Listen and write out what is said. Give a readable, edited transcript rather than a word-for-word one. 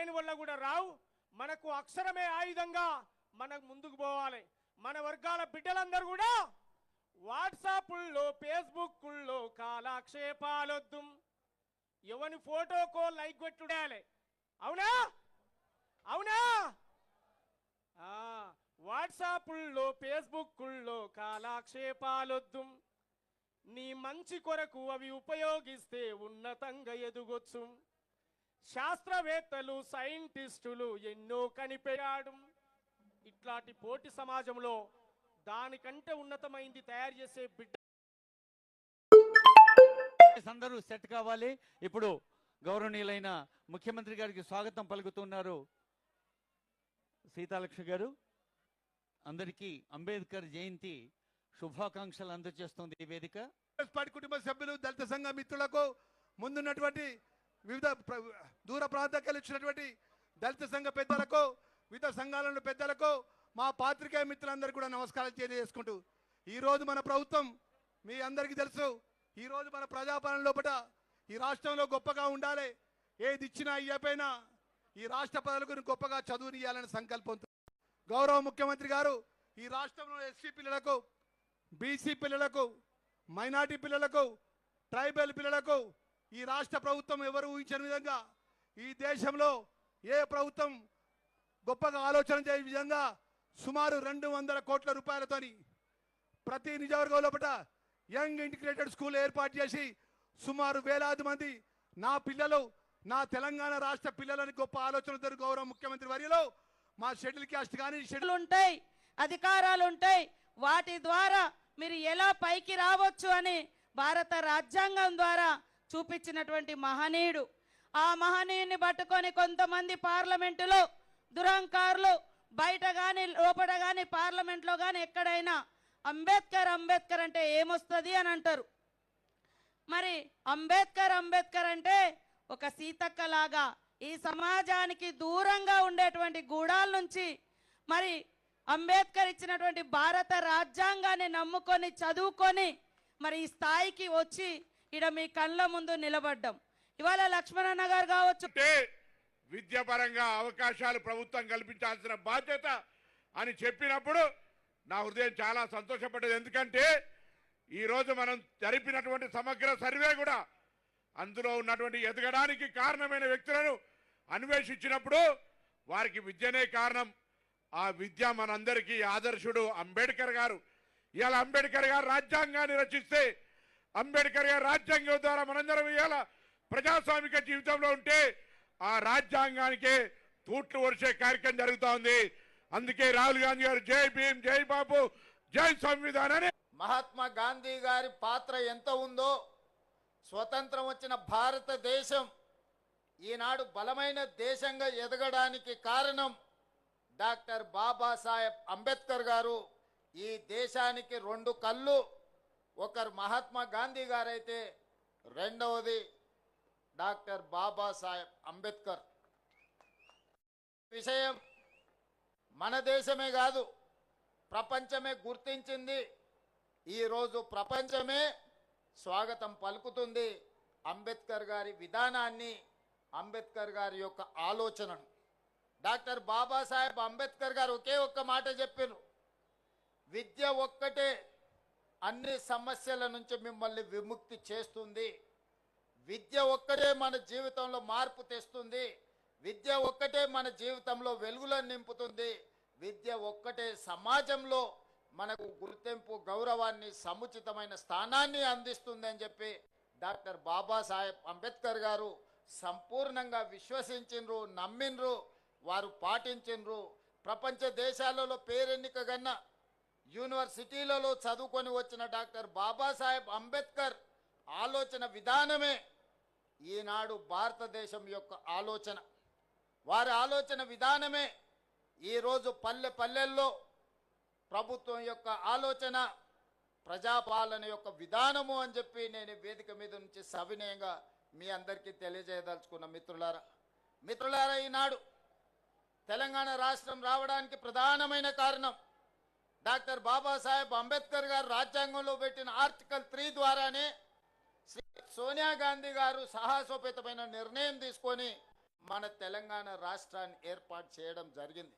దేని వల్ల కూడా రావు. మనకు అక్షరమే ఆయుధంగా మనకు ముందుకు పోవాలి. మన వర్గాల బిడ్డలందరూ కూడా వాట్సాప్ల్లో ఫేస్బుక్ల్లో కాలక్షేపాలొద్దు, ఎవని ఫోటోకో లైక్ కొట్టుడాలి. అవునా అవునా? వాట్సాప్ల్లో ఫేస్బుక్ల్లో కాలక్షేపాలొద్దు, నీ మంచి కొరకు అవి ఉపయోగిస్తే ఉన్నతంగా ఎదుగొచ్చు. శాస్త్రవేత్తలు సైంటిస్టులు ఎన్నో కనిపెట్టాడు. ఇట్లాంటి పోటీ సమాజంలో దానికంటే ఉన్నతమైంది తయారు చేసే బిడ్డ అందరూ సెట్ కావాలి. ఇప్పుడు గౌరవనీయులైన ముఖ్యమంత్రి గారికి స్వాగతం పలుకుతున్నారు సీతాలక్ష్మి గారు. అందరికీ అంబేద్కర్ జయంతి శుభాకాంక్షలు అందజేస్తుంది ఈ వేదిక. కుటుంబ సభ్యులు, దళిత సంఘ మిత్రులకు, ముందున్నటువంటి వివిధ దూర ప్రాంతాలకు వచ్చినటువంటి దళిత సంఘ పెద్దలకు, వివిధ సంఘాల పెద్దలకు, మా పాత్రికేయ మిత్రులందరూ కూడా నమస్కారాలు తెలియజేసుకుంటూ, ఈరోజు మన ప్రభుత్వం మీ అందరికీ తెలుసు, ఈరోజు మన ప్రజాపాలన లోపల ఈ రాష్ట్రంలో గొప్పగా ఉండాలి, ఏది ఇచ్చినా ఇయ్యపోయినా ఈ రాష్ట్ర ప్రజలకు గొప్పగా చదువునియాలనే సంకల్పంతో గౌరవ ముఖ్యమంత్రి గారు ఈ రాష్ట్రంలో ఎస్సీ పిల్లలకు, బీసీ పిల్లలకు, మైనార్టీ పిల్లలకు, ట్రైబల్ పిల్లలకు ఈ రాష్ట్ర ప్రభుత్వం ఎవరు ఊహించని విధంగా, ఈ దేశంలో ఏ ప్రభుత్వం గొప్పగా ఆలోచన చేసే విధంగా సుమారు 200 కోట్ల రూపాయలతోని ప్రతి నియోజకవర్గం లోపల యంగ్ ఇంటిగ్రేటెడ్ స్కూల్ ఏర్పాటు చేసి సుమారు వేలాది మంది నా పిల్లలు, నా తెలంగాణ రాష్ట్ర పిల్లలని గొప్ప ఆలోచనతో గౌరవ ముఖ్యమంత్రి వర్యులు మా షెడ్యూల్ క్యాస్ట్ కానీ షెడ్యూల్ ఉంటాయి, అధికారాలు ఉంటాయి, వాటి ద్వారా మీరు ఎలా పైకి రావచ్చు అని భారత రాజ్యాంగం ద్వారా చూపించినటువంటి మహనీయుడు. ఆ మహనీయుని పట్టుకొని కొంతమంది పార్లమెంటులో దురహంకారులు బయట కానీ లోపల కానీ పార్లమెంట్లో కానీ ఎక్కడైనా అంబేద్కర్ అంబేద్కర్ అంటే ఏమొస్తుంది అని అంటారు. మరి అంబేద్కర్ అంబేద్కర్ అంటే ఒక సీతక్క లాగా ఈ సమాజానికి దూరంగా ఉండేటువంటి గూడాల నుంచి మరి అంబేద్కర్ ఇచ్చినటువంటి భారత రాజ్యాంగాన్ని నమ్ముకొని చదువుకొని మరి ఈ స్థాయికి వచ్చి ఇక్కడ మీ కళ్ళ ముందు నిలబడ్డాం. ఇవాళ లక్ష్మణన్న గారు కావచ్చు, విద్యాపరంగా అవకాశాలు ప్రభుత్వం కల్పించాల్సిన బాధ్యత అని చెప్పినప్పుడు నా హృదయం చాలా సంతోషపడ్డది. ఎందుకంటే ఈరోజు మనం జరిపినటువంటి సమగ్ర సర్వే కూడా అందులో ఉన్నటువంటి ఎదగడానికి కారణమైన వ్యక్తులను అన్వేషించినప్పుడు వారికి విద్యనే కారణం. ఆ విద్య మనందరికీ ఆదర్శుడు అంబేద్కర్ గారు. ఇవాళ అంబేద్కర్ గారు రాజ్యాంగాన్ని రచిస్తే, అంబేద్కర్ గారు రాజ్యాంగం ద్వారా మనందరం ఇవాళ ప్రజాస్వామిక జీవితంలో ఉంటే ఆ రాజ్యాంగానికే తూట్లు వర్షే కార్యక్రమం జరుగుతూ ఉంది. అందుకే రాహుల్ గాంధీ గారు జై భీమ్, జై బాబు, జై సంవిధానాన్ని. మహాత్మా గాంధీ గారి పాత్ర ఎంత ఉందో, స్వతంత్రం వచ్చిన భారతదేశం ఈనాడు బలమైన దేశంగా ఎదగడానికి కారణం డాక్టర్ బాబాసాహెబ్ అంబేద్కర్ గారు. ఈ దేశానికి 2 కళ్ళు, ఒకరు మహాత్మా గాంధీ గారు అయితే రెండవది డాక్టర్ బాబాసాహెబ్ అంబేద్కర్. విషయం మన దేశమే కాదు, ప్రపంచమే గుర్తించింది. ఈరోజు ప్రపంచమే స్వాగతం పలుకుతుంది అంబేద్కర్ గారి విధానాన్ని, అంబేద్కర్ గారి యొక్క ఆలోచనను. డాక్టర్ బాబాసాహెబ్ అంబేద్కర్ గారు ఒకే ఒక్క మాట చెప్పారు, విద్య ఒక్కటే అన్ని సమస్యల నుంచి మిమ్మల్ని విముక్తి చేస్తుంది, విద్య ఒక్కటే మన జీవితంలో మార్పు తెస్తుంది, విద్య ఒక్కటే మన జీవితంలో వెలుగులను నింపుతుంది, విద్య ఒక్కటే సమాజంలో మనకు గుర్తింపు, గౌరవాన్ని, సముచితమైన స్థానాన్ని అందిస్తుంది అని చెప్పి డాక్టర్ బాబాసాహెబ్ అంబేద్కర్ గారు సంపూర్ణంగా విశ్వసించిండ్రు, నమ్మిండ్రు, వారు పాటించిండ్రు. ప్రపంచ దేశాలలో పేరెన్నికగన్న యూనివర్సిటీలలో చదువుకొని వచ్చిన డాక్టర్ బాబాసాహెబ్ అంబేద్కర్ ఆలోచన విధానమే ఈనాడు భారతదేశం యొక్క ఆలోచన. వారి ఆలోచన విధానమే ఈరోజు పల్లె పల్లెల్లో ప్రభుత్వం యొక్క ఆలోచన, ప్రజాపాలన యొక్క విధానము అని చెప్పి నేను వేదిక మీద నుంచి సవినయంగా మీ అందరికీ తెలియజేయదలుచుకున్న మిత్రులారా, ఈనాడు తెలంగాణ రాష్ట్రం రావడానికి ప్రధానమైన కారణం డాక్టర్ బాబాసాహెబ్ అంబేద్కర్ గారు రాజ్యాంగంలో పెట్టిన ఆర్టికల్ 3 ద్వారానే శ్రీ సోనియా గాంధీ గారు సాహసోపేతమైన నిర్ణయం తీసుకొని మన తెలంగాణ రాష్ట్రాన్ని ఏర్పాటు చేయడం జరిగింది.